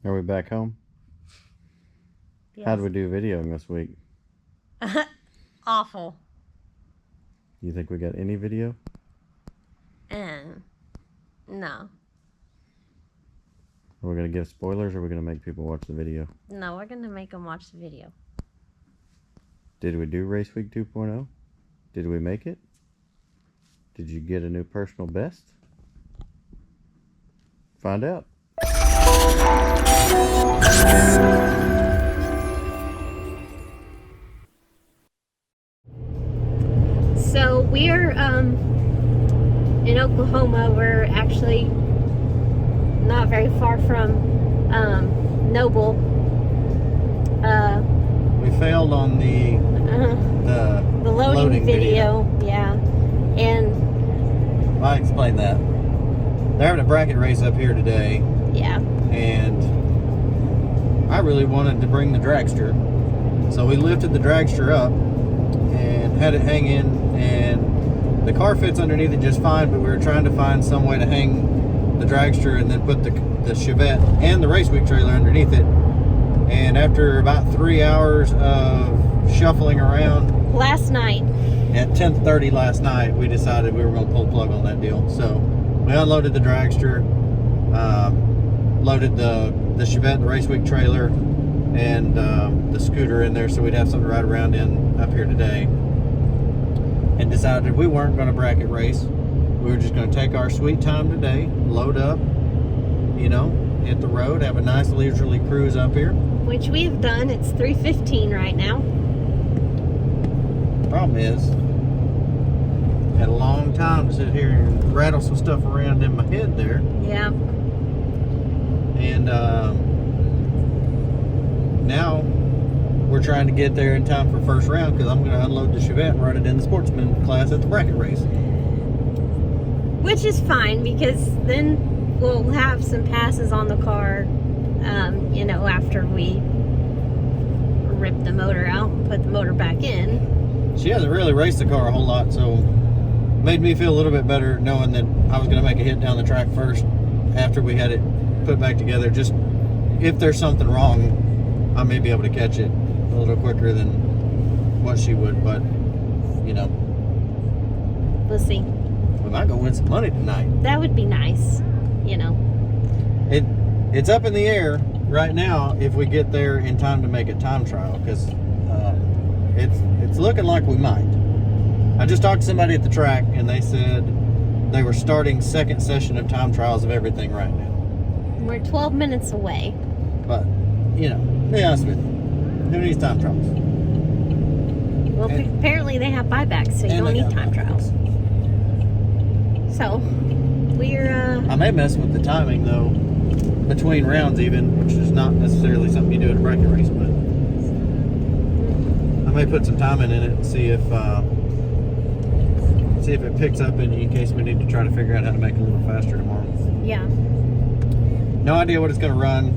Are we back home? Yes. How did we do videoing this week? Awful. You think we got any video? No. Are we going to give spoilers or are we going to make people watch the video? No, we're going to make them watch the video. Did we do Raceweek 2.0? Did we make it? Did you get a new personal best? Find out. So we're in Oklahoma. We're actually not very far from Noble. We failed on the loading video. Yeah, and I explained that. They're having a bracket race up here today. Yeah. And I really wanted to bring the dragster, so we lifted the dragster up and had it hang in, and the car fits underneath it just fine, but we were trying to find some way to hang the dragster and then put the Chevette and the Raceweek trailer underneath it. And after about 3 hours of shuffling around last night at 10:30 last night, we decided we were going to pull the plug on that deal. So we unloaded the dragster, loaded the Chevette, the Raceweek trailer, and the scooter in there so we'd have something to ride around in up here today, and decided we weren't going to bracket race. We were just going to take our sweet time today, load up, hit the road, have a nice leisurely cruise up here. Which we've done. It's 3:15 right now. Problem is, had a long time to sit here and rattle some stuff around in my head there. Yeah. And now we're trying to get there in time for first round, because I'm going to unload the Chevette and run it in the sportsman class at the bracket race. Which is fine, because then we'll have some passes on the car, after we rip the motor out and put the motor back in. She hasn't really raced the car a whole lot, so made me feel a little bit better knowing that I was going to make a hit down the track first after we had it put back together. Just if there's something wrong, I may be able to catch it a little quicker than what she would, but We'll see. we might go win some money tonight. That would be nice, It's up in the air right now if we get there in time to make a time trial, because it's looking like we might. I just talked to somebody at the track and they said they were starting second session of time trials of everything right now. We're 12 minutes away. But, be honest with you, who needs time trials? Well, apparently they have buybacks, so you don't need time trials. So, we're... I may mess with the timing, though, between rounds even, which is not necessarily something you do at a bracket race, but I may put some timing in it and see if it picks up in case we need to try to figure out how to make it a little faster tomorrow. Yeah. No idea what it's going to run.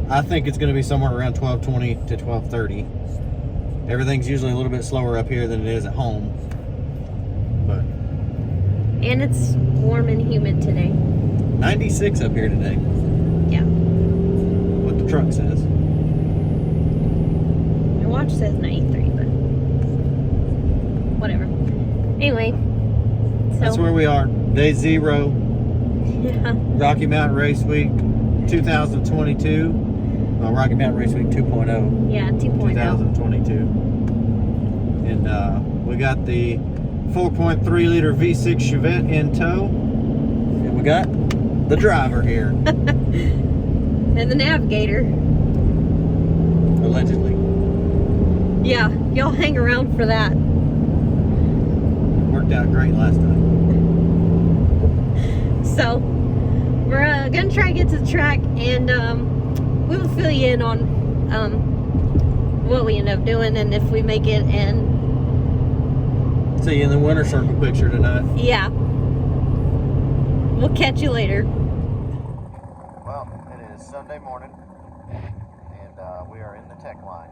I think it's going to be somewhere around 12:20 to 12:30. Everything's usually a little bit slower up here than it is at home. But and it's warm and humid today. 96 up here today. Yeah. What the truck says. Your watch says 93, but whatever. Anyway. So, that's where we are. Day 0. Yeah. Rocky Mountain Race Week 2022. Well, Rocky Mountain Race Week 2.0. Yeah, 2.0. 2022. And we got the 4.3 liter V6 Chevette in tow. And we got the driver here. And the navigator. Allegedly. Yeah, y'all hang around for that. Worked out great last time. So, we're going to try to get to the track, and we will fill you in on what we end up doing and if we make it. And see you in the winter circle picture tonight. Yeah. We'll catch you later. Well, it is Sunday morning, and we are in the tech line.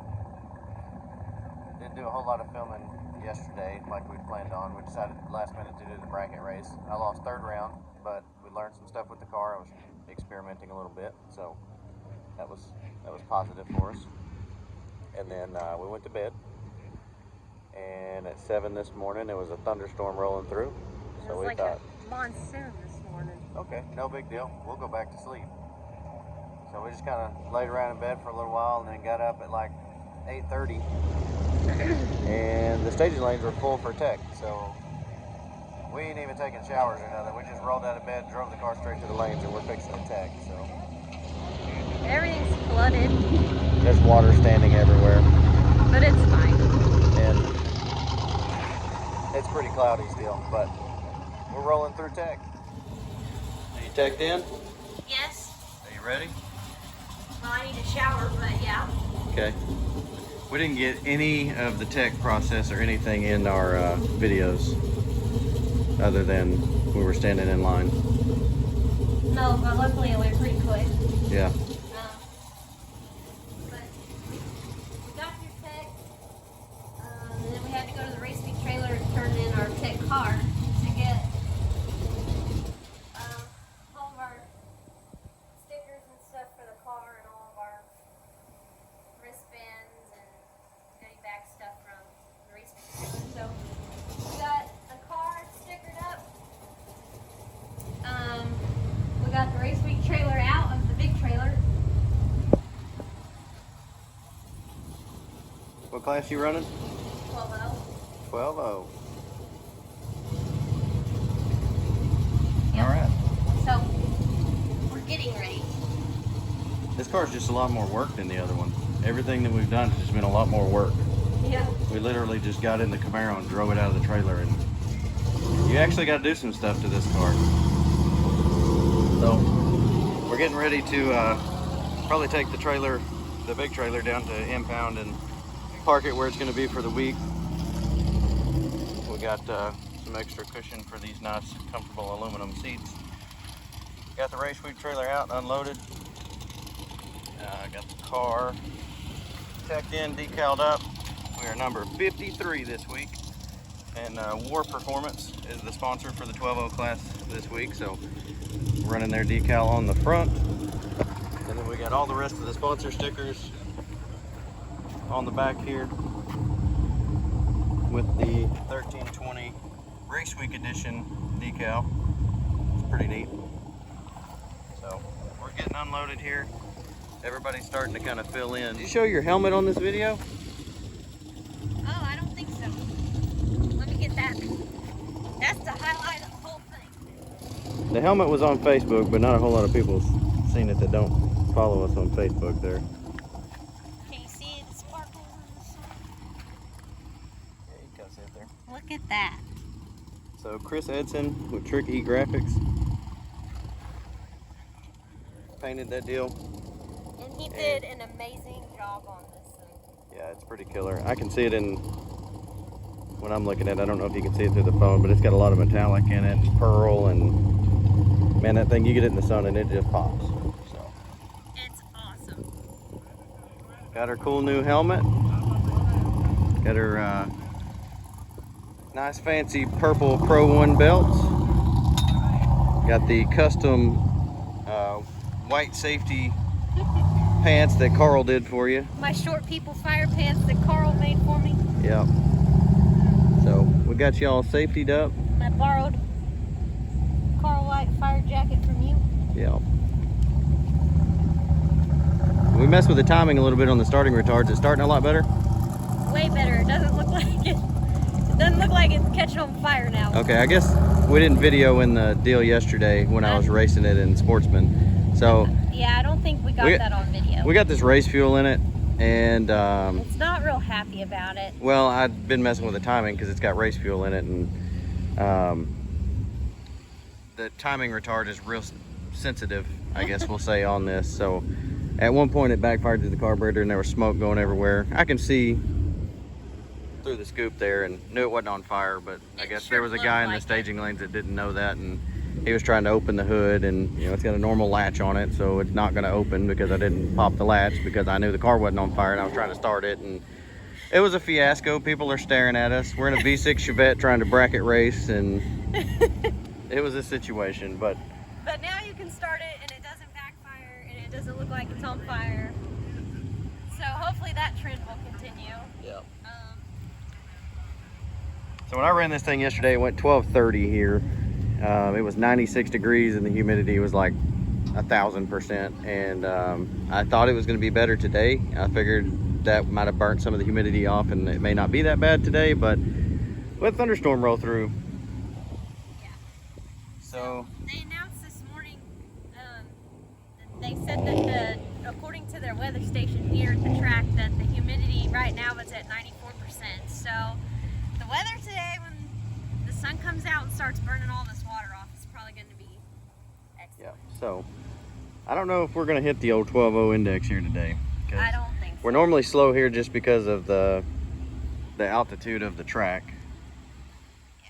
Didn't do a whole lot of filming yesterday like we planned on. We decided last minute to do the bracket race. I lost third round, but we learned some stuff with the car. I was experimenting a little bit, so That was positive for us. And then we went to bed. And at 7 this morning, there was a thunderstorm rolling through. It was like a monsoon this morning. Okay, no big deal. We'll go back to sleep. So we just kind of laid around in bed for a little while and then got up at like 8:30. And the staging lanes were full for tech. So we ain't even taking showers or nothing. We just rolled out of bed, drove the car straight to the lanes, and we're fixing the tech. So Everything's flooded, there's water standing everywhere. but it's fine. And it's pretty cloudy still, but we're rolling through tech. Are you teched in? Yes. Are you ready? Well, I need a shower, but yeah. Okay. We didn't get any of the tech process or anything in our videos other than we were standing in line. No, but luckily it went pretty quick. Yeah. But we got your tech, and then we had to go to the Raceweek trailer and turn in our tech car to get all of our stickers and stuff for the car and all of our wristbands and goodie bag stuff from the Raceweek trailer. So we got the car stickered up. We got the Raceweek trailer out of the big trailer. What class you running? 12-0. 12-0. Yep. All right. So we're getting ready. This car's just a lot more work than the other one. Everything that we've done has just been a lot more work. Yeah. We literally just got in the Camaro and drove it out of the trailer, and you actually got to do some stuff to this car. So we're getting ready to probably take the trailer, the big trailer, down to impound and park it where it's going to be for the week. We got some extra cushion for these nice, comfortable aluminum seats. Got the Raceweek trailer out, unloaded. Got the car teched in, decaled up. We are number 53 this week. And War Performance is the sponsor for the 12-0 class this week. So we're running their decal on the front. And then we got all the rest of the sponsor stickers on the back here with the 1320 Raceweek edition decal. It's pretty neat. So we're getting unloaded here. Everybody's starting to kind of fill in. Did you show your helmet on this video? Oh, I don't think so. Let me get that. That's the highlight of the whole thing. The helmet was on Facebook, but not a whole lot of people have seen it that don't follow us on Facebook there. Can you see the sparkles on the side? Yeah, you can kind of see it there. Look at that. So Chris Edson with Trick E Graphics painted that deal. And he did an amazing job on this thing. Yeah, it's pretty killer. I can see it in when I'm looking at it. I don't know if you can see it through the phone, but it's got a lot of metallic in it, pearl, and man, that thing, you get it in the sun and it just pops. So It's awesome. got her cool new helmet. Got her nice fancy purple Pro 1 belts. Got the custom white safety pants that Carl did for you. My short people fire pants that Carl made for me. Yep. So we got you all safetied up. I borrowed Carl White fire jacket from you. Yep. We messed with the timing a little bit on the starting retards. It's starting a lot better. Way better. It doesn't look like it. It doesn't look like it's catching on fire now. Okay, I guess we didn't video in the deal yesterday when I was racing it in Sportsman. So yeah, I don't think we got that on video. we got this race fuel in it, and it's not real happy about it. well, I've been messing with the timing because it's got race fuel in it, and the timing retard is real sensitive, I guess we'll say, on this. So at one point it backfired to the carburetor and there was smoke going everywhere. I can see through the scoop there and knew it wasn't on fire, but I guess there was a guy in the staging lanes that didn't know that, and he was trying to open the hood, and you know, it's got a normal latch on it, so it's not going to open because I didn't pop the latch because I knew the car wasn't on fire and I was trying to start it, and it was a fiasco. People are staring at us. We're in a V6 Chevette trying to bracket race, and it was a situation, but now you can start it and it doesn't backfire and It doesn't look like it's on fire. So hopefully that trend will continue. Yep. So when I ran this thing yesterday, it went 1230 here. It was 96 degrees and the humidity was like 1,000%. And I thought it was going to be better today. I figured that might have burnt some of the humidity off and it may not be that bad today, but let thunderstorm roll through. Yeah. So they announced this morning, they said that according to their weather station here at the track, that the humidity right now is at 94%. So the weather today, when the sun comes out and starts burning all this water off, is probably going to be excellent. yeah, so I don't know if we're going to hit the old 12.0 index here today. I don't think so. We're normally slow here just because of the altitude of the track. Yeah,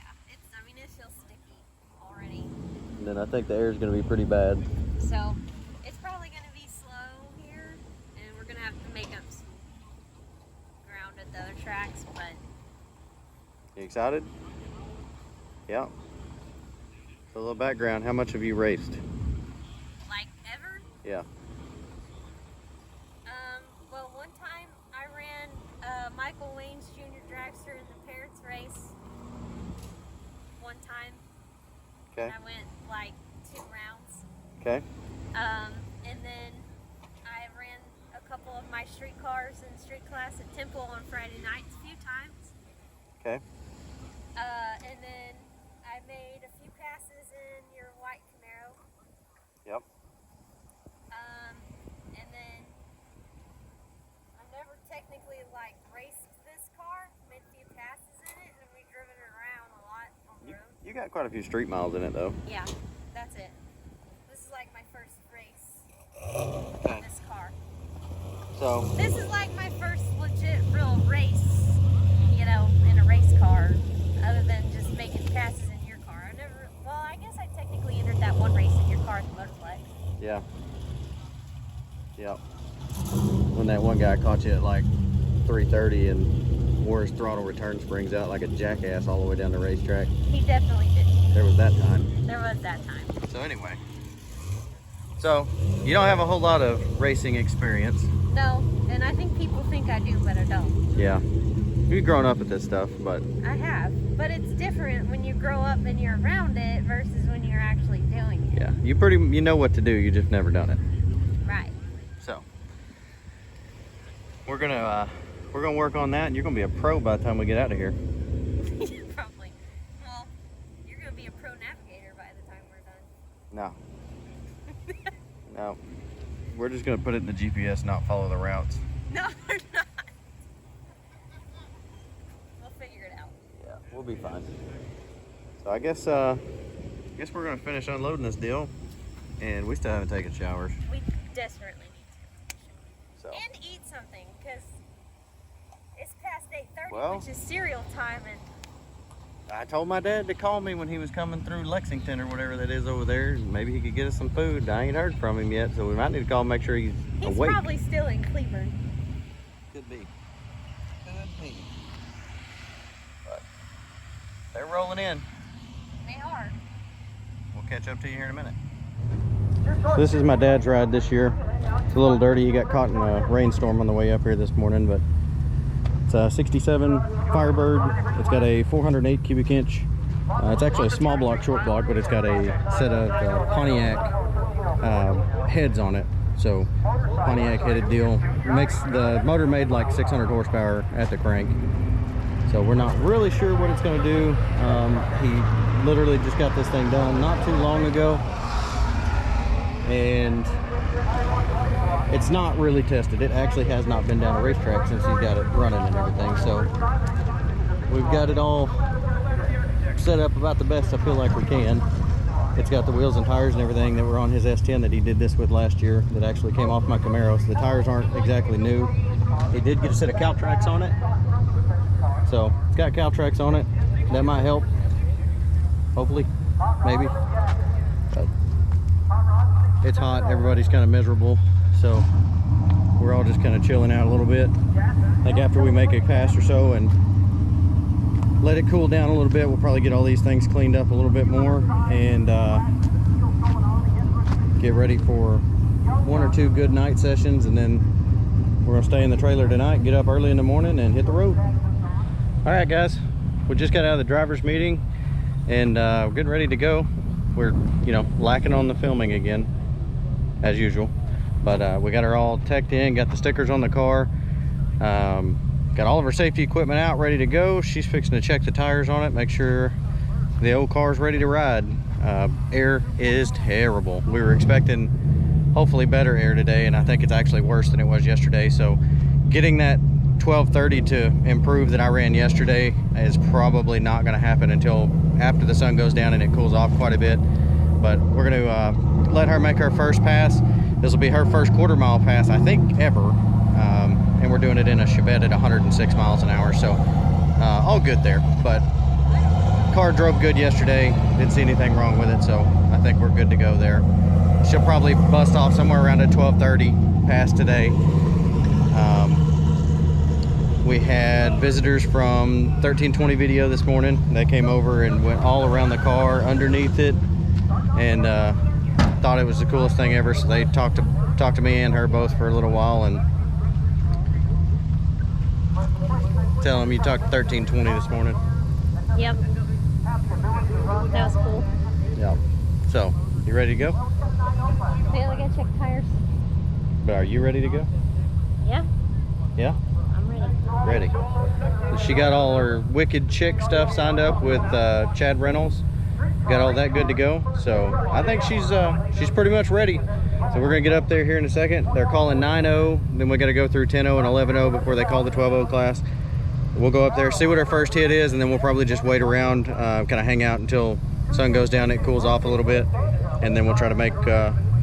I mean, it feels sticky already. And then I think the air is going to be pretty bad. So it's probably going to be slow here, and we're going to have to make up some ground at the other tracks, but You excited? Yeah. So a little background, how much have you raced? like ever. Yeah. Well, one time I ran Michael Wayne's Junior Dragster in the parents race. One time. Okay. I went like 2 rounds. Okay. And then I ran a couple of my street cars in street class at Temple on Friday nights a few times. Okay. And then I made a few passes in your white Camaro. Yep. And then I never technically like raced this car, made a few passes in it, and we've driven it around a lot on the road. You got quite a few street miles in it though. Yeah, that's it. This is like my first race Okay. in this car. So This is like my first legit real race, you know, in a race car, other than just making passes in your car. I guess I technically entered that one race in your car at the Motorplex. yeah. Yep. When that one guy caught you at like 3:30 and wore his throttle return springs out like a jackass all the way down the racetrack. He definitely did. There was that time. There was that time. So anyway. So you don't have a whole lot of racing experience. No, and I think people think I do, but I don't. Yeah. You've grown up with this stuff, but I have, but it's different when you grow up and you're around it versus when you're actually doing it. yeah, you know what to do, you just never done it. Right. So we're gonna work on that and you're gonna be a pro by the time we get out of here. Probably. Well, you're gonna be a pro navigator by the time we're done. No. No. We're just gonna put it in the GPS, not follow the routes. No, we're not. We'll figure it out. Yeah, we'll be fine. So I guess we're gonna finish unloading this deal, and we still haven't taken showers. We desperately need to. So And eat something, because it's past 8:30, Well- which is cereal time, and I told my dad to call me when he was coming through Lexington or whatever that is over there, and maybe he could get us some food. I ain't heard from him yet, so we might need to call him, make sure he's awake. probably still in Cleveland. Could be. Could be. But they're rolling in. They are. We'll catch up to you here in a minute. This is my dad's ride this year. It's a little dirty. He got caught in a rainstorm on the way up here this morning, but it's a 67 Firebird. It's got a 408 cubic inch. It's actually a small block, short block, but it's got a set of Pontiac heads on it. So Pontiac headed deal. Makes the motor made like 600 horsepower at the crank. So we're not really sure what it's going to do. He literally just got this thing done not too long ago, and it's not really tested. It actually has not been down a racetrack since he's got it running and everything. So we've got it all set up about the best I feel like we can. It's got the wheels and tires and everything that were on his S10 that he did this with last year that actually came off my Camaro. So the tires aren't exactly new. He did get a set of Caltrax on it. So it's got Caltrax on it. That might help. Hopefully, maybe. But it's hot. Everybody's kind of miserable. So we're all just kind of chilling out a little bit. Like after we make a pass or so and let it cool down a little bit, we'll probably get all these things cleaned up a little bit more and get ready for 1 or 2 good night sessions, and then we're gonna stay in the trailer tonight, get up early in the morning, and hit the road. All right, guys, we just got out of the driver's meeting, and we're getting ready to go. We're, you know, lacking on the filming again, as usual, but we got her all teched in, got the stickers on the car, got all of her safety equipment out, ready to go. She's fixing to check the tires on it, make sure the old car's ready to ride. Air is terrible. We were expecting hopefully better air today, and I think it's actually worse than it was yesterday. So getting that 1230 to improve that I ran yesterday is probably not going to happen until after the sun goes down and it cools off quite a bit. But we're going to let her make her first pass. This will be her first quarter mile pass, I think, ever, and we're doing it in a Chevette at 106 miles an hour, so all good there. But car drove good yesterday, didn't see anything wrong with it, so I think we're good to go there. She'll probably bust off somewhere around a 1230 pass today. We had visitors from 1320 Video this morning. They came over and went all around the car, underneath it, and thought it was the coolest thing ever. So they talked to me and her both for a little while, and tell them you talked to 1320 this morning. Yep. That was cool. Yeah. So, you ready to go? Yeah, I gotta check tires. But are you ready to go? Yeah, Yeah? I'm ready. Ready. She got all her Wicked Chick stuff signed up with Chad Reynolds. Got all that good to go. So I think she's pretty much ready. So we're gonna get up there here in a second. They're calling 9-0, then we gotta go through 10-0 and 11-0 before they call the 12-0 class. We'll go up there, see what our first hit is, and then we'll probably just wait around, kind of hang out until sun goes down, it cools off a little bit, and then we'll try to make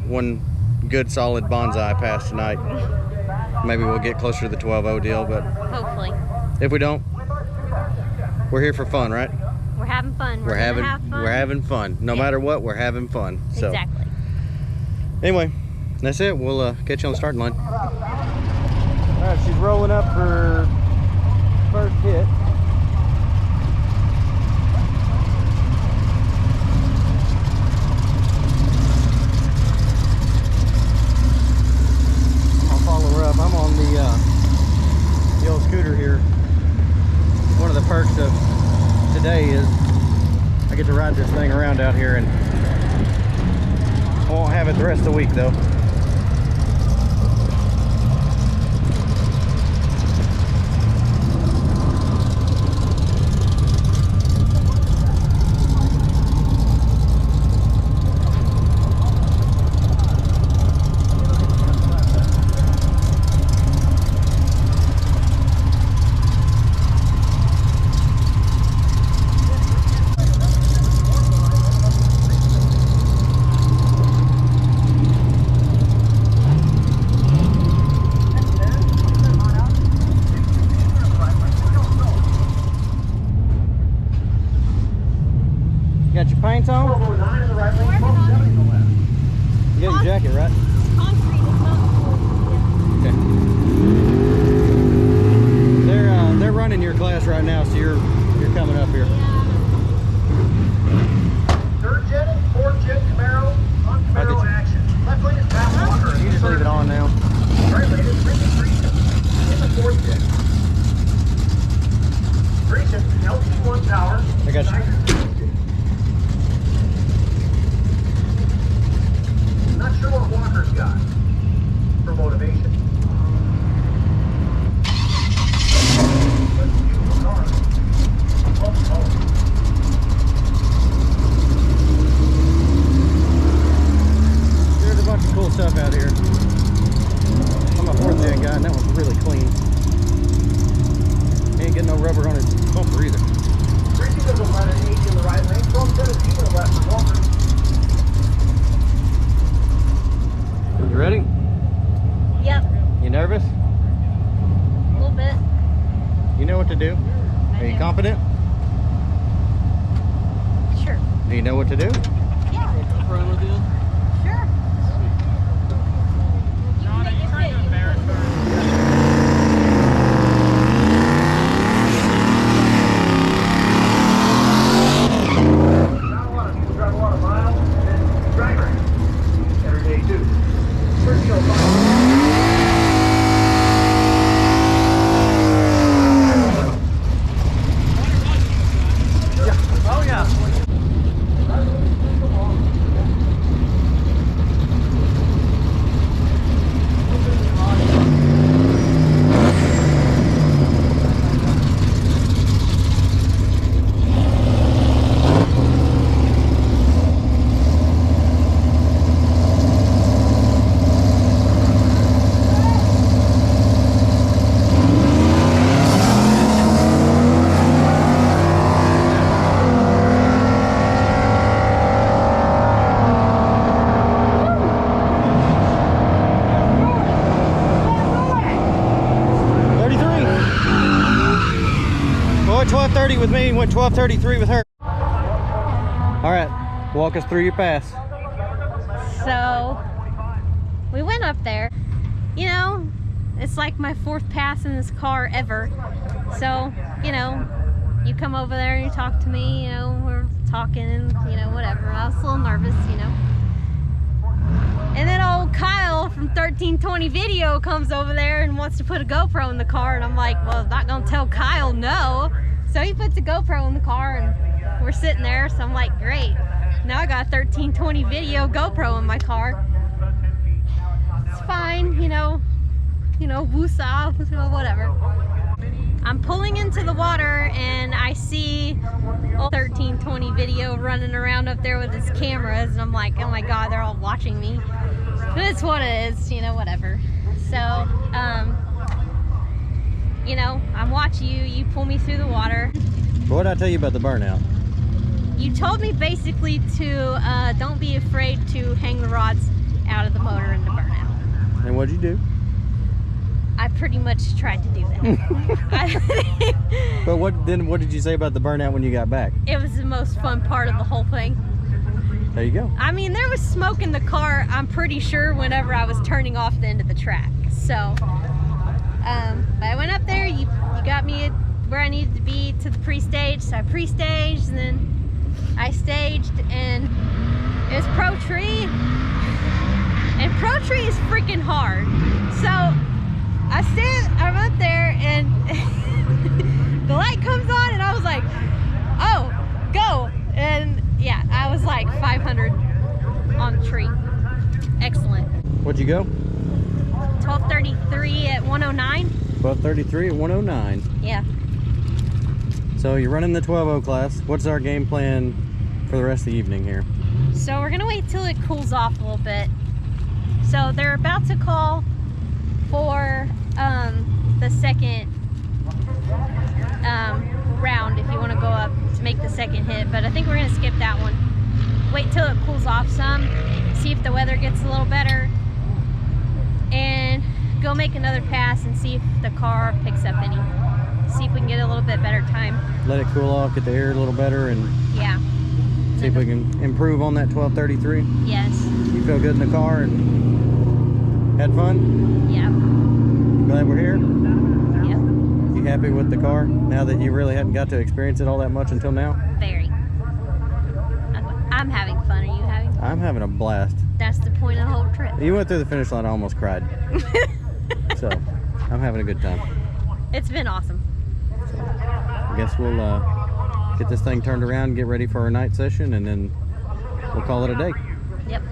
one good solid bonsai pass tonight. Maybe we'll get closer to the 12-0 deal, but Hopefully. if we don't, we're here for fun, right? We're having fun. We're having fun. No matter what, we're having fun. So Exactly. anyway, that's it. We'll get you on the starting line. All right, she's rolling up for first hit. I'll follow her up. I'm on the old scooter here. One of the perks of today is I get to ride this thing around out here, and I won't have it the rest of the week though. Got your paints on? You got your jacket, right? Okay. They're running your class right now, so you're coming up here. Third gen, fourth gen Camaro, on Camaro action. Left lane is Pat Walker. You just leave it on now. Right lane is Ricky Grecian in the fourth gen. Grecian, LT1 tower. I got you. Not sure what Walker's got for motivation. But it's a beautiful car. Love the color. There's a bunch of cool stuff out here. I'm a 4th gen guy, and that one's really clean. Ain't getting no rubber on his bumper either. Grecian does a lot of 80 in the right lane. 1217 in the left for Walker. You ready? Yep. You nervous? A little bit. You know what to do? Are you confident? Sure. Do you know what to do? Yeah. Run with you. Sure. You can make it fit. Not a lot of people drive a lot of miles and then drag race every day too. First 12:30 with me and went 12:33 with her. All right, walk us through your pass. So we went up there. You know, it's like my 4th pass in this car ever. So, you know, you come over there and you talk to me, you know, we're talking and, you know, whatever. I was a little nervous, you know. And then old Kyle from 1320 Video comes over there and wants to put a GoPro in the car, and I'm like, well, I'm not gonna tell Kyle no. So he puts a GoPro in the car and we're sitting there, so I'm like, great. Now I got a 1320 Video GoPro in my car. It's fine, you know, woosah, whatever. I'm pulling into the water and I see old 1320 Video running around up there with his cameras, and I'm like, oh my god, they're all watching me. But it's what it is, you know, whatever. So, you know, I'm watching you pull me through the water. What did I tell you about the burnout? You told me basically to don't be afraid to hang the rods out of the motor in the burnout. And what'd you do? I pretty much tried to do that. But what did you say about the burnout when you got back? It was the most fun part of the whole thing. There you go. I mean, there was smoke in the car, I'm pretty sure, whenever I was turning off the end of the track. So, but I went up there, you got me where I needed to be to the pre-stage, so I pre-staged, and then I staged, and it was Pro Tree, and Pro Tree is freaking hard. So, I'm up there, and the light comes on, and I was like, oh, go, and yeah, I was like 500 on the tree. Excellent. What'd you go? 12:33 at 109. 12:33 at 109. Yeah. So you're running the 12.0 class. What's our game plan for the rest of the evening here? So we're gonna wait till it cools off a little bit. So they're about to call for the second round if you want to go up to make the second hit, but I think we're gonna skip that one. Wait till it cools off some, see if the weather gets a little better, and go make another pass and see if the car picks up any. See if we can get a little bit better time. Let it cool off, get the air a little better, and yeah, see if we can improve on that 12:33. yes. You feel good in the car and had fun? Yeah. Glad we're here? Yep. You happy with the car now that you really hadn't got to experience it all that much until now? Very. I'm having fun. Are you having fun? I'm having a blast. That's the point of the whole trip. You went through the finish line, I almost cried. So, I'm having a good time. It's been awesome. So, I guess we'll get this thing turned around, get ready for our night session, and then we'll call it a day. Yep.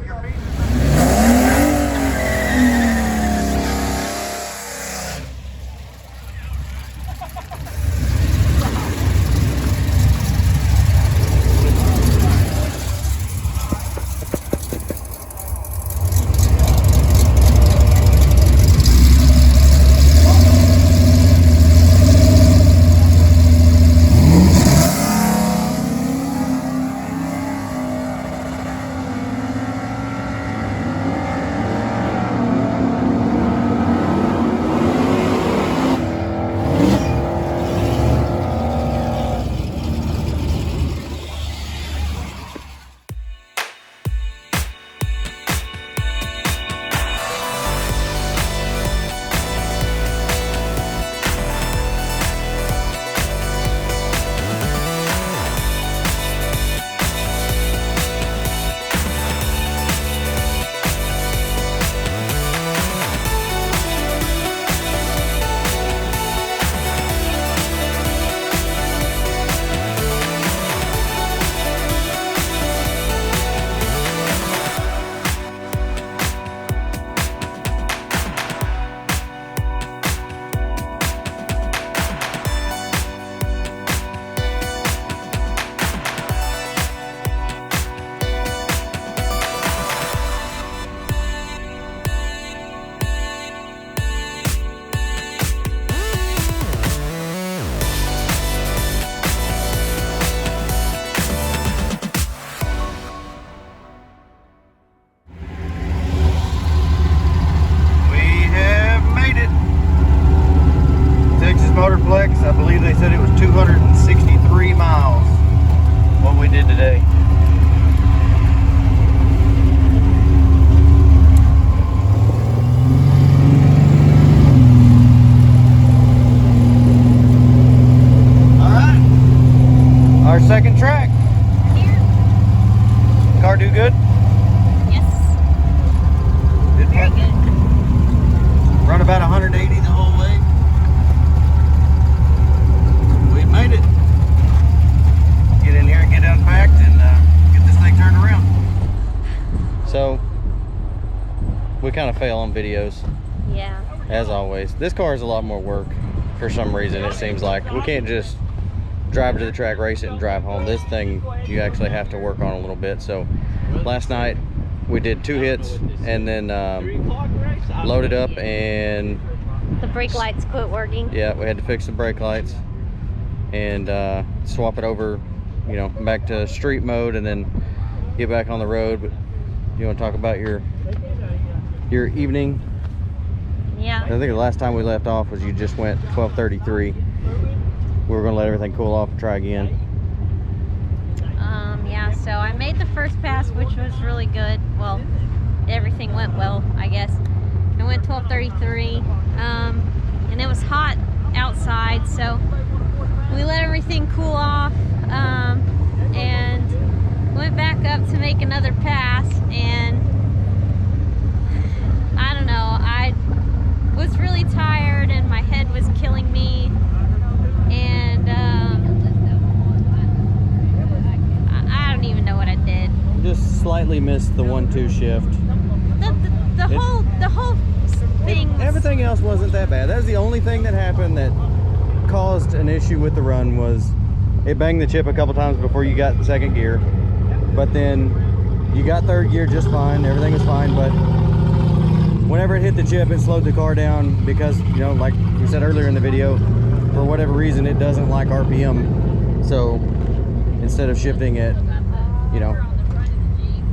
we kind of fail on videos, Yeah. as always. This car is a lot more work for some reason, it seems like. We can't just drive to the track, race it, and drive home. This thing you actually have to work on a little bit. So last night we did 2 hits and then loaded up, and The brake lights quit working. yeah, we had to fix the brake lights and swap it over, you know, back to street mode, and then get back on the road. But you want to talk about your evening? Yeah. I think the last time we left off was you just went 12:33. We were going to let everything cool off and try again. Yeah, so I made the first pass, which was really good. Well, everything went well, I guess. I went 12:33, and it was hot outside, so we let everything cool off, and went back up to make another pass, and I don't know, I was really tired and my head was killing me, and I don't even know what I did. Just slightly missed the 1-2 shift. The whole thing was, Everything else wasn't that bad. That was the only thing that happened that caused an issue with the run, was it banged the chip a couple times before you got the second gear. But then you got third gear just fine. Everything was fine, but whenever it hit the chip, it slowed the car down because, you know, like we said earlier in the video, for whatever reason, it doesn't like RPM. So instead of shifting at, you know,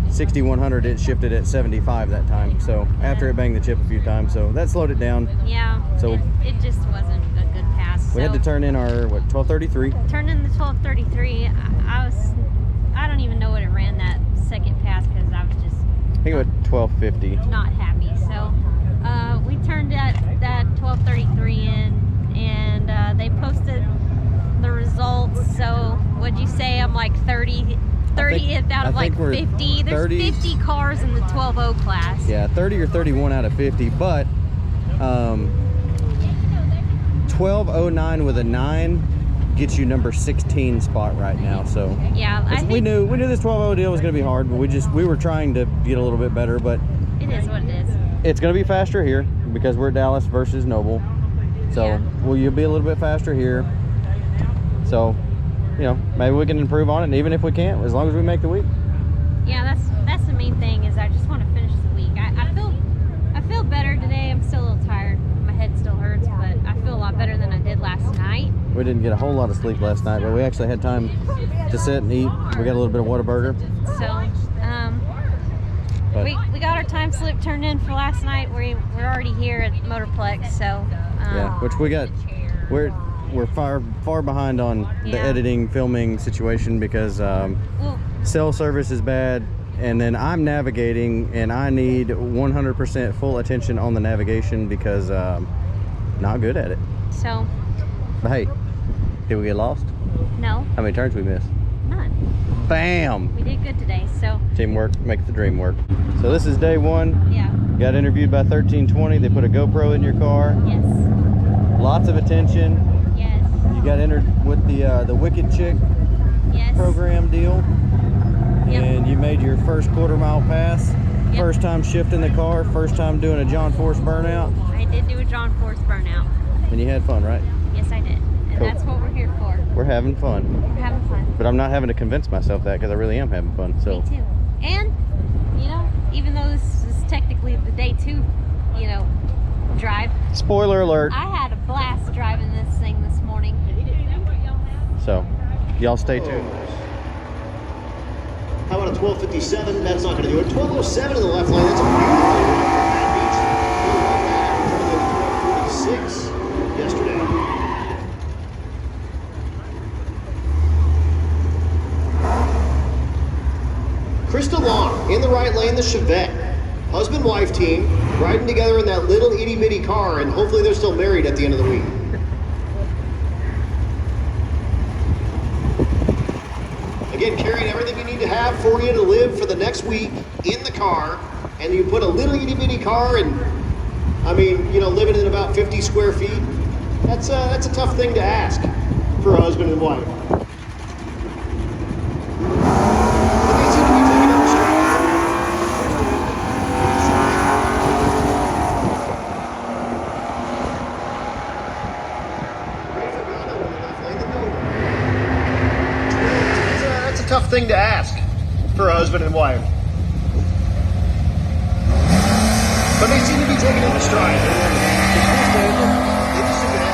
60-100, it shifted at 75 that time. So after it banged the chip a few times, so that slowed it down. yeah, So it just wasn't a good pass. we had to turn in our, what, 12:33? Turned in the 12:33. I don't even know what it ran that second pass, because I was just I think it went 12:50. not happy. So we turned that 12:33 in, and they posted the results. So what'd you say? I'm like 30th out of like 50. There's 50 cars in the 12.0 class. Yeah, 30 or 31 out of 50, but 12:09 with a 9 gets you number 16 spot right now. So Yeah, I we think knew this 12.0 deal was going to be hard, but we were trying to get a little bit better. But it is what it is. it's going to be faster here because we're at Dallas versus Noble. So Yeah. you'll be a little bit faster here. So, you know, maybe we can improve on it, and even if we can't, as long as we make the week. Yeah, that's the main thing, is I just want to finish the week. I feel better today. I'm still a little tired. My head still hurts, but I feel a lot better than I did last night. We didn't get a whole lot of sleep last night, but we actually had time to sit and eat. We got a little bit of Whataburger. So, But we got our time slip turned in for last night. We're already here at Motorplex, so yeah, which we're far behind on the Yeah. editing, filming situation because well, cell service is bad, and then I'm navigating and I need 100% full attention on the navigation because not good at it. so But hey, did we get lost? no, How many turns we missed? none. Bam! We did good today. So Teamwork makes the dream work. So this is day 1. yeah, Got interviewed by 1320. They put a GoPro in your car. yes, Lots of attention. yes, You got entered with the Wicked Chick yes. program deal. Yep. And you made your first quarter-mile pass. Yep. First time shifting the car. First time doing a John Force burnout. I did do a John Force burnout. And you had fun, right? Yes, I did, and Cool. that's what we're here for. We're having fun. We're having fun. But I'm not having to convince myself that because I really am having fun. So Me too. And, you know, even though this is technically the day 2, you know, drive, spoiler alert. I had a blast driving this thing this morning. So y'all stay tuned. How about a 12:57? That's not going to do it. 12:07 in the left lane. That's a beautiful run from that beach. 12:46 yesterday. Krista Long in the right lane, the Chevette. Husband-wife team riding together in that little itty-bitty car, and hopefully they're still married at the end of the week. Again, carrying everything you need to have for you to live for the next week in the car, and you put a little itty-bitty car, and I mean, you know, living in about 50 square feet, that's a tough thing to ask for a husband and wife. But they seem to be taking it strong. thing to ask for a husband and wife. But they seem to be taking it in stride. They just admit it.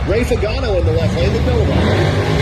Ray Fagano in the left lane, the Nova.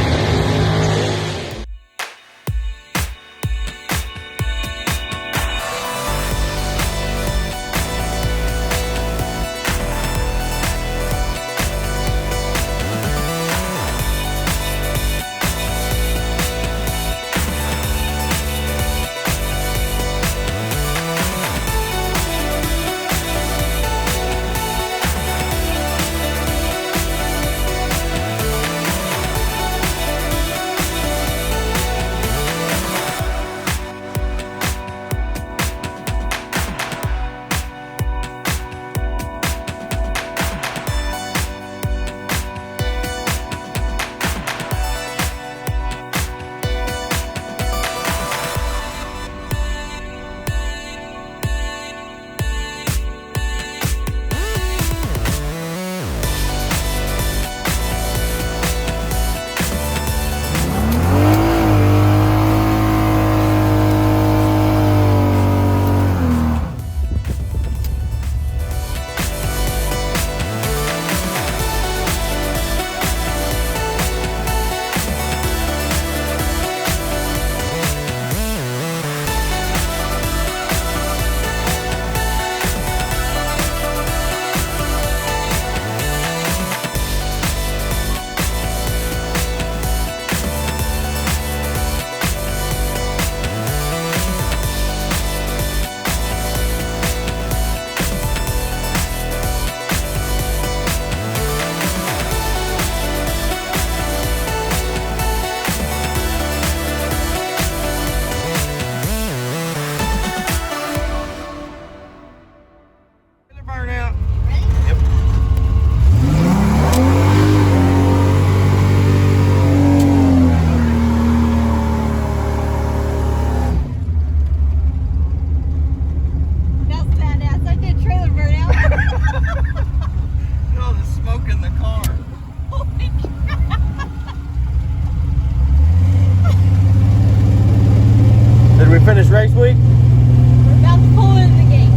Finish Raceweek? We're about to pull in the gate.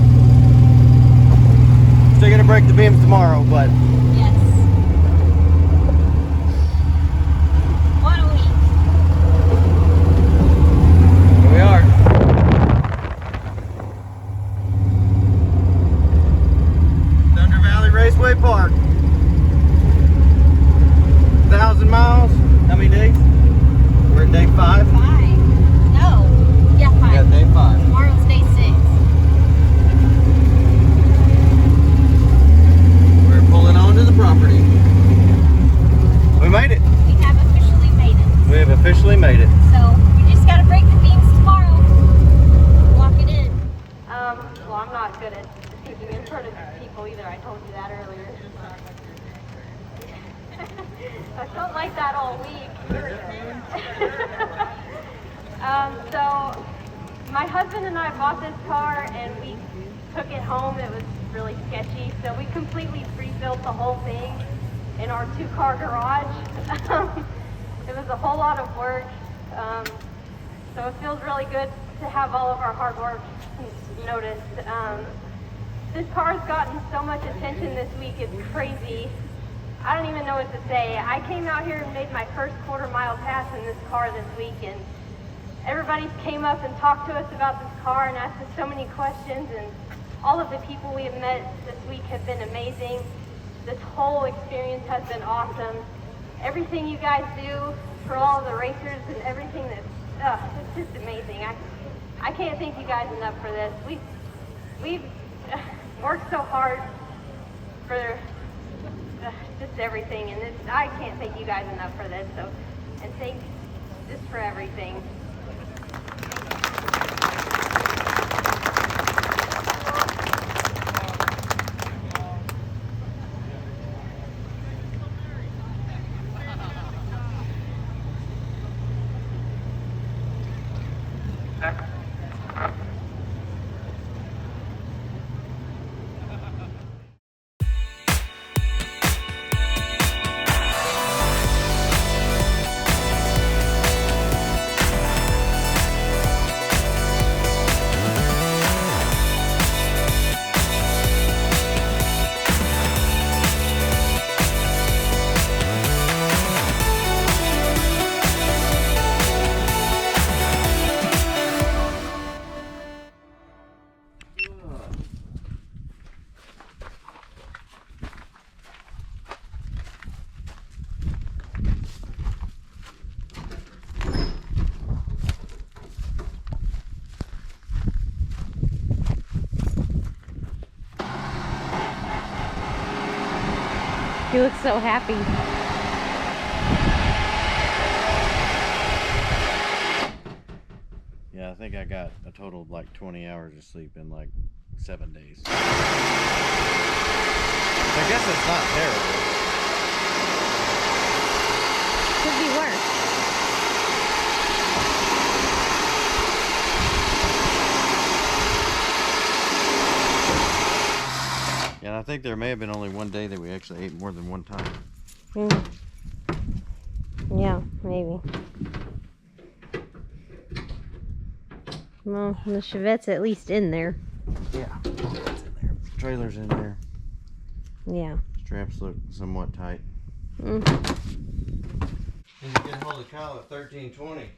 Still gonna break the beams tomorrow, but Yes. 1 a week. here we are. Thunder Valley Raceway Park. 1,000 miles. How many days? We're at day 5. 5. No. Yeah, 5. Yeah, day 5. Tomorrow's day 6. We're pulling onto the property. We made it. We have officially made it. We have officially made it. So we just gotta break the beams tomorrow. Lock it in. Well, I'm not good at speaking in front of people either. I told you that earlier. I felt like that all week. So my husband and I bought this car and we took it home. It was really sketchy. So we completely rebuilt the whole thing in our 2-car garage. It was a whole lot of work. So it feels really good to have all of our hard work noticed. This car's gotten so much attention this week, it's crazy. I don't even know what to say. I came out here and made my first quarter-mile pass in this car this week, and everybody came up and talked to us about this car and asked us so many questions, and all of the people we have met this week have been amazing. This whole experience has been awesome. Everything you guys do for all of the racers and everything it's just amazing. I can't thank you guys enough for this. We've worked so hard for just everything, and I can't thank you guys enough for this. So, and thanks just for everything. He looks so happy. Yeah, I think I got a total of like 20 hours of sleep in like 7 days. I guess it's not terrible. Could be worse. Yeah, and I think there may have been only one day that we actually ate more than one time. Yeah, maybe. Well, the Chevette's at least in there. Yeah, it's in there. Trailer's in there. Yeah. Straps look somewhat tight. Need to get hold of Kyle at 1320.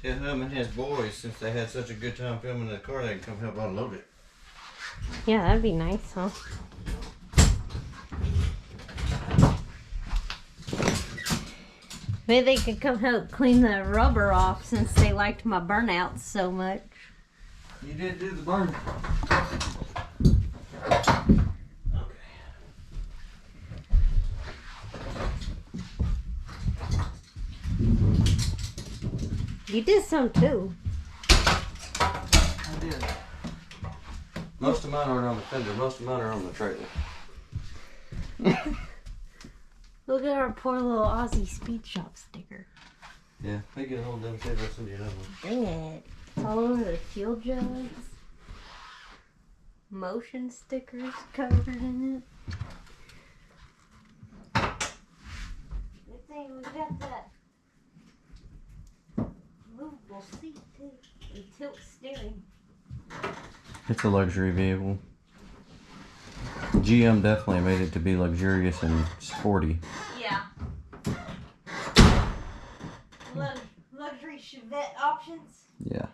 Tell him and his boys, since they had such a good time filming the car, they can come help unload it. Yeah, that'd be nice, huh? Maybe they could come help clean the rubber off since they liked my burnouts so much. You did do the burn. You did some too. I did. Most of mine aren't on the fender. Most of mine are on the trailer. Look at our poor little Aussie Speed Shop sticker. Yeah, they get a hold of them. Say they'll send you another one. Dang it. It's all over the fuel jugs. Motion stickers covered in it. Good thing we got that movable seat too. And tilt steering. It's a luxury vehicle. GM definitely made it to be luxurious and sporty. Yeah. Luxury Chevette options. Yeah.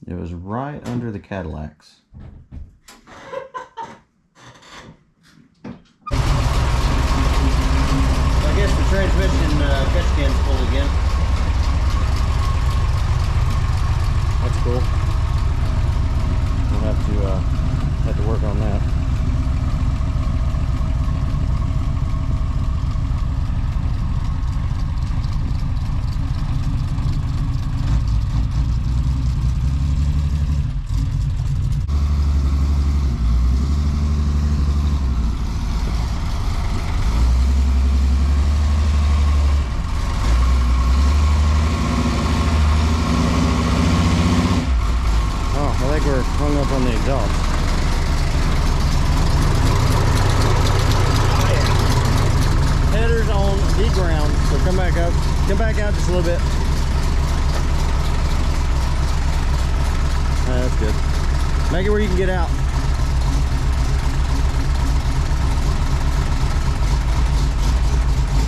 It was right under the Cadillacs. I guess the transmission catch can's full again. That's cool. We'll have to work on that. We're hung up on the exhaust. Oh, yeah. Header's on the ground, so come back up. Come back out just a little bit. That's good. Make it where you can get out.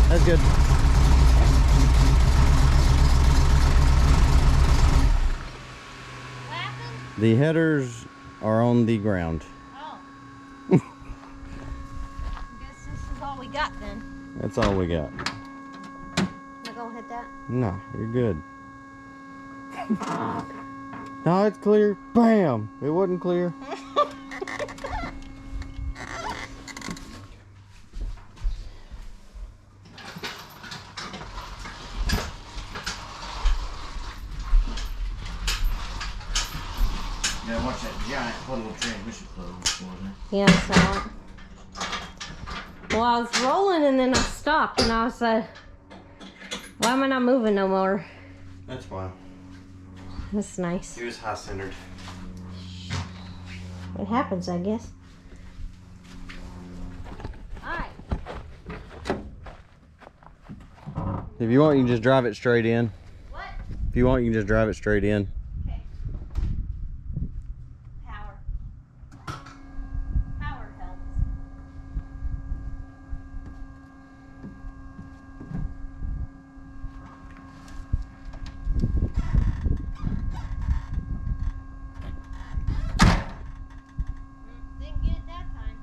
That's good. The headers are on the ground. Oh. I guess this is all we got then. That's all we got. Am I gonna hit that? No, you're good. No, it's clear. Bam! It wasn't clear. Yeah, watch that giant puddle of transmission fluid. Yeah, I saw it. Well, I was rolling and then I stopped and I was like, why am I not moving no more? That's fine. That's nice. He was high centered. It happens, I guess. Alright. If you want, you can just drive it straight in. What? If you want, you can just drive it straight in. Okay. Power. Power helps. Didn't get it that time.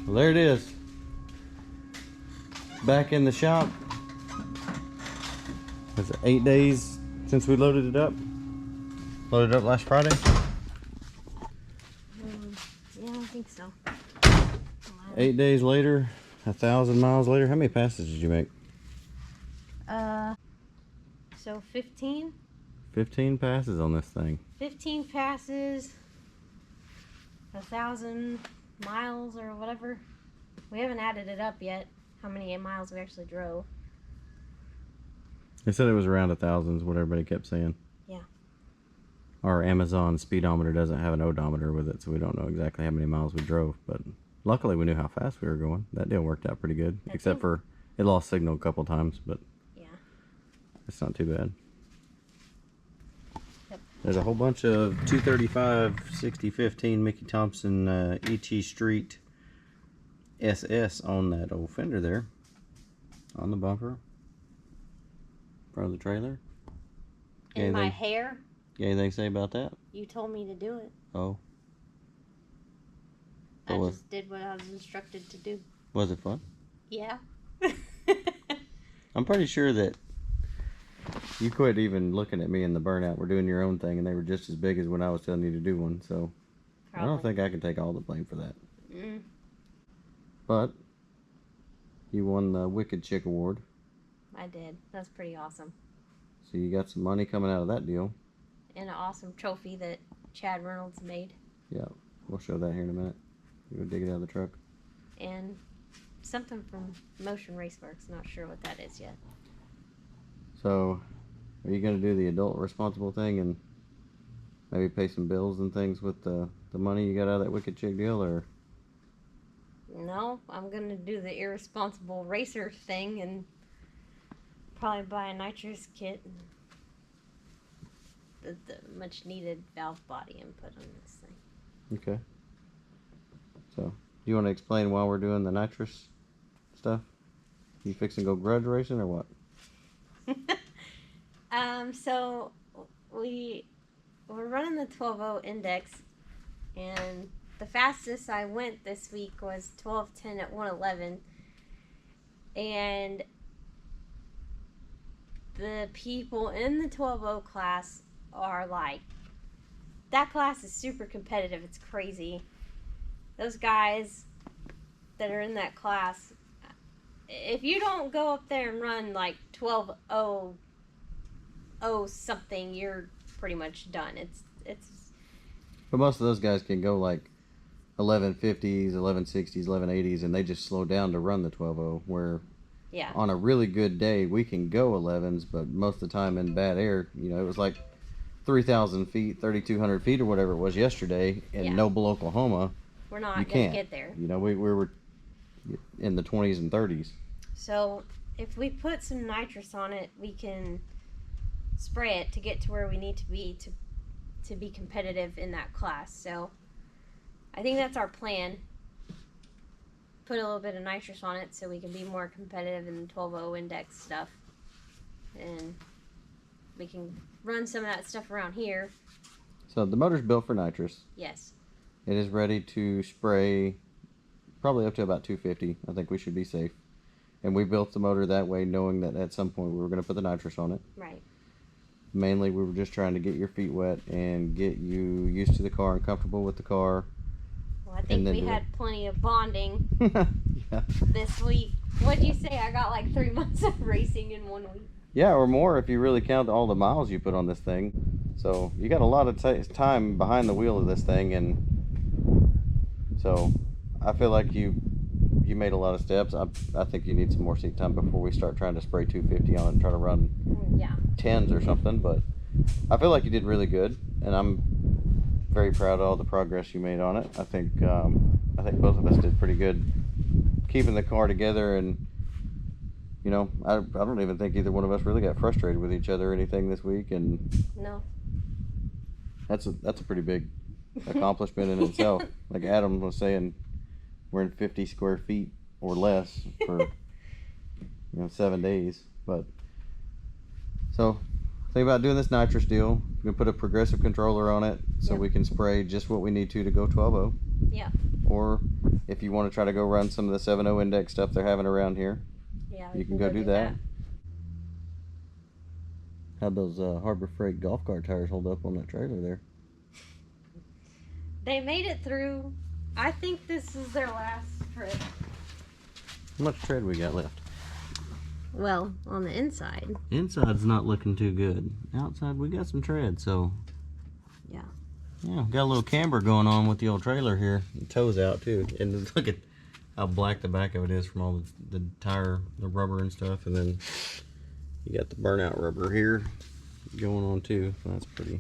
Well, there it is. Back in the shop. Was it 8 days since we loaded it up? Loaded it up last Friday? Yeah, I think so. 8 days later, 1,000 miles later. How many passes did you make? So 15? 15 passes on this thing. 15 passes, 1,000 miles or whatever. We haven't added it up yet, how many miles we actually drove. They said it was around 1,000 is what everybody kept saying. Yeah. Our Amazon speedometer doesn't have an odometer with it, so we don't know exactly how many miles we drove. But luckily we knew how fast we were going. That deal worked out pretty good, except for it lost signal a couple times, but yeah, it's not too bad. Yep. There's a whole bunch of 235 6015 Mickey Thompson E.T. Street SS on that old fender there, on the bumper, front of the trailer. And my hair, You got anything to say about that? you told me to do it. Oh. I What just did what I was instructed to do. Was it fun? Yeah. I'm pretty sure that you quit even looking at me in the burnout. We're doing your own thing, and they were just as big as when I was telling you to do one. So I don't think I can take all the blame for that. Mm. But you won the Wicked Chick Award, I did. That's pretty awesome. so you got some money coming out of that deal. And an awesome trophy that Chad Reynolds made. Yeah, we'll show that here in a minute. You go dig it out of the truck. And something from Motion Raceworks. Not sure what that is yet. So, are you going to do the adult responsible thing and maybe pay some bills and things with the money you got out of that Wicked Chick deal, or? No, I'm going to do the irresponsible racer thing and probably buy a nitrous kit and the much needed valve body input on this thing. Okay. So, do you want to explain why we're doing the nitrous stuff? You fixing to go grudge racing or what? So we're running the 12.0 index, and the fastest I went this week was 12:10 at 111, and the people in the 12.0 class are like, that class is super competitive. It's crazy. Those guys that are in that class, if you don't go up there and run like 12.0 something, you're pretty much done. It's But most of those guys can go like 1150s, 1160s, 1180s, and they just slow down to run the 12.0, where yeah. on a really good day we can go 11s, but most of the time in bad air, you know, it was like 3,000 feet, 3,200 feet or whatever it was yesterday in Noble, Oklahoma. We're not You gonna can't get there. You know, we were in the 20s and 30s. So if we put some nitrous on it, we can spray it to get to where we need to be competitive in that class. So I think that's our plan. Put a little bit of nitrous on it so we can be more competitive in the 12.0 index stuff. And we can run some of that stuff around here. So the motor's built for nitrous. Yes. It is ready to spray probably up to about 250. I think we should be safe. And we built the motor that way, knowing that at some point we were going to put the nitrous on it. Right. Mainly we were just trying to get your feet wet and get you used to the car and comfortable with the car. Well, I think we had plenty of bonding this week. What'd you say? I got like 3 months of racing in 1 week. Yeah, or more if you really count all the miles you put on this thing. So you got a lot of time behind the wheel of this thing, and so I feel like you made a lot of steps. I think you need some more seat time before we start trying to spray 250 on it and try to run 10s or something. But I feel like you did really good, and I'm very proud of all the progress you made on it. I think both of us did pretty good keeping the car together, and you know, I don't even think either one of us really got frustrated with each other or anything this week, and no, that's a pretty big accomplishment in itself. Like Adam was saying, we're in 50 square feet or less for 7 days. But so think about doing this nitrous deal. We're gonna put a progressive controller on it so we can spray just what we need to go 12.0. Yeah. Or if you want to try to go run some of the 7.0 index stuff they're having around here, Yeah, you can go do that. How'd those Harbor Freight golf cart tires hold up on that trailer there? They made it through. I think this is their last trip. How much tread we got left? Well, on the inside. Inside's not looking too good. Outside we got some tread, so Yeah. yeah, got a little camber going on with the old trailer here. The toes out too, and look at how black the back of it is from all the tire, the rubber and stuff, and then you got the burnout rubber here going on too. So that's pretty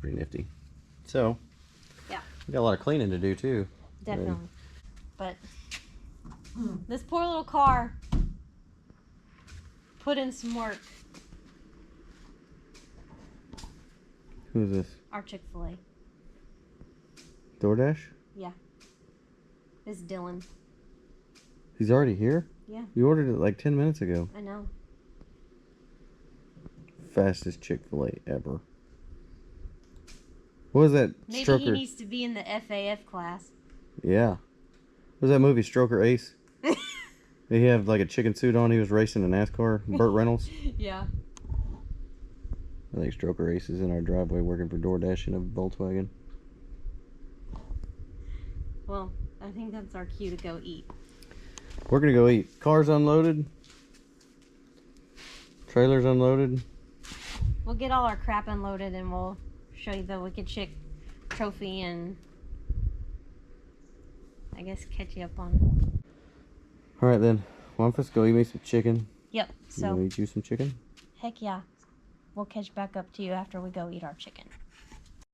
nifty. So Yeah. we got a lot of cleaning to do too. Definitely. But this poor little car put in some work. Who's this? Our Chick-fil-A. DoorDash? Yeah. It's Dylan. He's already here? Yeah. You ordered it like 10 minutes ago. I know. Fastest Chick-fil-A ever. What was that? Maybe Stroker? he needs to be in the FAF class. Yeah. What was that movie, Stroker Ace? He had like a chicken suit on. He was racing a NASCAR. Burt Reynolds. Yeah. I think Stroker Ace is in our driveway working for DoorDash in a Volkswagen. Well, I think that's our cue to go eat. We're going to go eat. Car's unloaded. Trailer's unloaded. We'll get all our crap unloaded and we'll show you the Wicked Chick trophy and I guess catch you up on. Alright then. Well, let's go eat me some chicken. Yep. You want So, to eat you some chicken? heck yeah. We'll catch back up to you after we go eat our chicken.